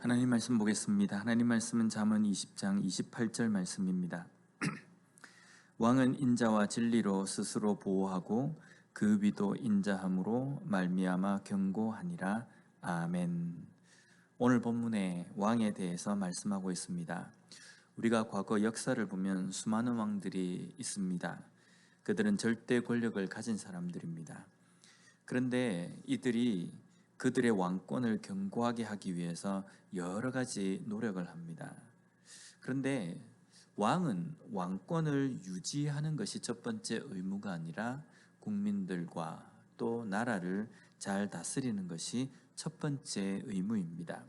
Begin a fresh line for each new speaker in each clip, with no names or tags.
하나님 말씀 보겠습니다. 하나님 말씀은 잠언 20장 28절 말씀입니다. 왕은 인자와 진리로 스스로 보호하고 그 위도 인자함으로 말미암아 견고하니라. 아멘. 오늘 본문에 왕에 대해서 말씀하고 있습니다. 우리가 과거 역사를 보면 수많은 왕들이 있습니다. 그들은 절대 권력을 가진 사람들입니다. 그런데 이들이 그들의 왕권을 견고하게 하기 위해서 여러 가지 노력을 합니다. 그런데 왕은 왕권을 유지하는 것이 첫 번째 의무가 아니라 국민들과 또 나라를 잘 다스리는 것이 첫 번째 의무입니다.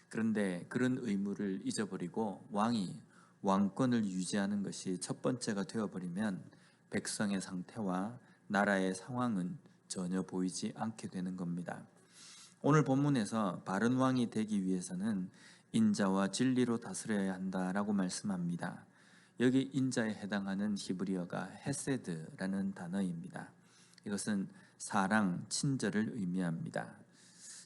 그런데 그런 의무를 잊어버리고 왕이 왕권을 유지하는 것이 첫 번째가 되어버리면 백성의 상태와 나라의 상황은 전혀 보이지 않게 되는 겁니다. 오늘 본문에서 바른 왕이 되기 위해서는 인자와 진리로 다스려야 한다라고 말씀합니다. 여기 인자에 해당하는 히브리어가 헤세드라는 단어입니다. 이것은 사랑, 친절을 의미합니다.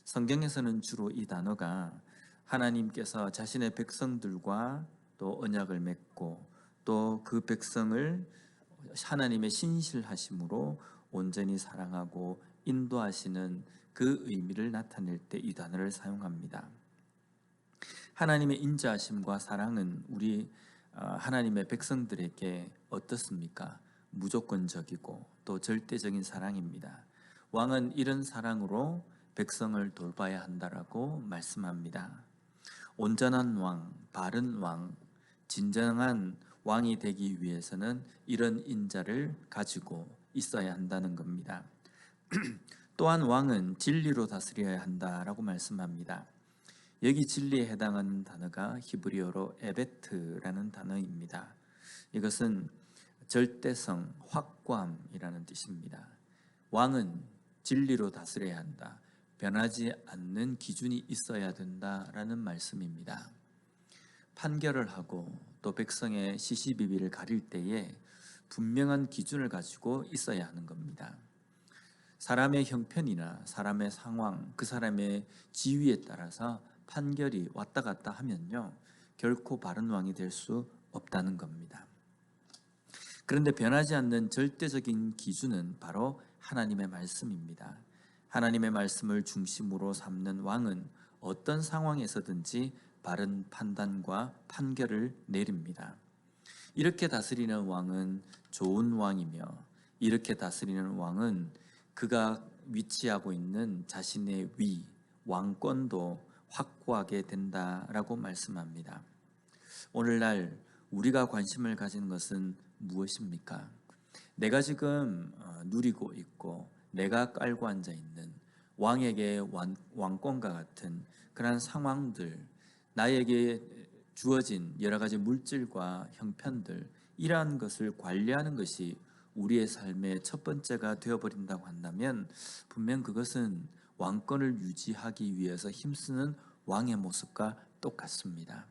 성경에서는 주로 이 단어가 하나님께서 자신의 백성들과 또 언약을 맺고 또 그 백성을 하나님의 신실하심으로 온전히 사랑하고 인도하시는 그 의미를 나타낼 때 이 단어를 사용합니다. 하나님의 인자하심과 사랑은 우리 하나님의 백성들에게 어떻습니까? 무조건적이고 또 절대적인 사랑입니다. 왕은 이런 사랑으로 백성을 돌봐야 한다라고 말씀합니다. 온전한 왕, 바른 왕, 진정한 왕이 되기 위해서는 이런 인자를 가지고 있어야 한다는 겁니다. 또한 왕은 진리로 다스려야 한다라고 말씀합니다. 여기 진리에 해당하는 단어가 히브리어로 에베트라는 단어입니다. 이것은 절대성, 확고함이라는 뜻입니다. 왕은 진리로 다스려야 한다. 변하지 않는 기준이 있어야 된다라는 말씀입니다. 판결을 하고 또 백성의 시시비비를 가릴 때에 분명한 기준을 가지고 있어야 하는 겁니다. 사람의 형편이나 사람의 상황, 그 사람의 지위에 따라서 판결이 왔다 갔다 하면요, 결코 바른 왕이 될 수 없다는 겁니다. 그런데 변하지 않는 절대적인 기준은 바로 하나님의 말씀입니다. 하나님의 말씀을 중심으로 삼는 왕은 어떤 상황에서든지 바른 판단과 판결을 내립니다. 이렇게 다스리는 왕은 좋은 왕이며, 이렇게 다스리는 왕은 그가 위치하고 있는 자신의 위, 왕권도 확고하게 된다라고 말씀합니다. 오늘날 우리가 관심을 가진 것은 무엇입니까? 내가 지금 누리고 있고 내가 깔고 앉아 있는 왕에게 왕권과 같은 그런 상황들, 나에게 주어진 여러 가지 물질과 형편들, 이러한 것을 관리하는 것이 우리의 삶의 첫 번째가 되어버린다고 한다면 분명 그것은 왕권을 유지하기 위해서 힘쓰는 왕의 모습과 똑같습니다.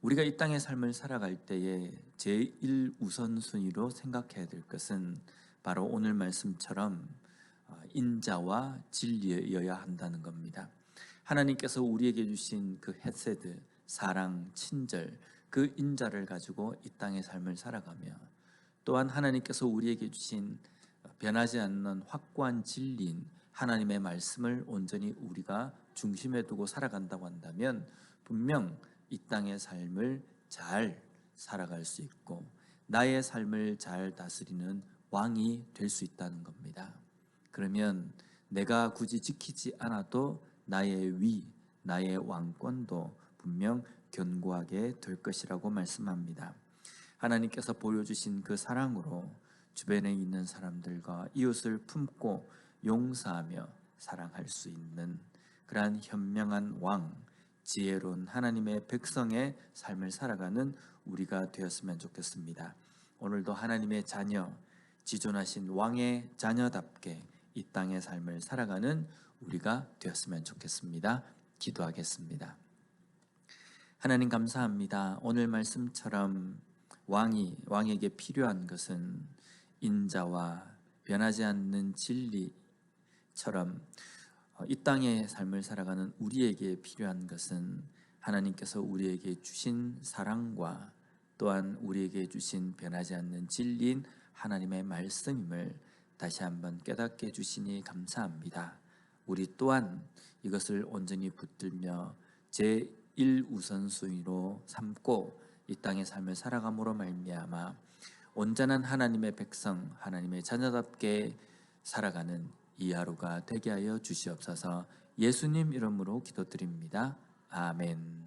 우리가 이 땅의 삶을 살아갈 때에 제일 우선순위로 생각해야 될 것은 바로 오늘 말씀처럼 인자와 진리여야 한다는 겁니다. 하나님께서 우리에게 주신 그 헤세드, 사랑, 친절, 그 인자를 가지고 이 땅의 삶을 살아가며, 또한 하나님께서 우리에게 주신 변하지 않는 확고한 진리인 하나님의 말씀을 온전히 우리가 중심에 두고 살아간다고 한다면 분명 이 땅의 삶을 잘 살아갈 수 있고 나의 삶을 잘 다스리는 왕이 될 수 있다는 겁니다. 그러면 내가 굳이 지키지 않아도 나의 위, 나의 왕권도 분명 견고하게 될 것이라고 말씀합니다. 하나님께서 보여주신 그 사랑으로 주변에 있는 사람들과 이웃을 품고 용서하며 사랑할 수 있는 그러한 현명한 왕, 지혜로운 하나님의 백성의 삶을 살아가는 우리가 되었으면 좋겠습니다. 오늘도 하나님의 자녀, 지존하신 왕의 자녀답게 이 땅의 삶을 살아가는 우리가 되었으면 좋겠습니다. 기도하겠습니다. 하나님 감사합니다. 오늘 말씀처럼 왕에게 필요한 것은 인자와 변하지 않는 진리처럼 이 땅의 삶을 살아가는 우리에게 필요한 것은 하나님께서 우리에게 주신 사랑과 또한 우리에게 주신 변하지 않는 진리인 하나님의 말씀임을 다시 한번 깨닫게 해주시니 감사합니다. 우리 또한 이것을 온전히 붙들며 제1우선순위로 삼고 이 땅의 삶을 살아감으로 말미암아 온전한 하나님의 백성, 하나님의 자녀답게 살아가는 이 하루가 되게 하여 주시옵소서. 예수님 이름으로 기도드립니다. 아멘.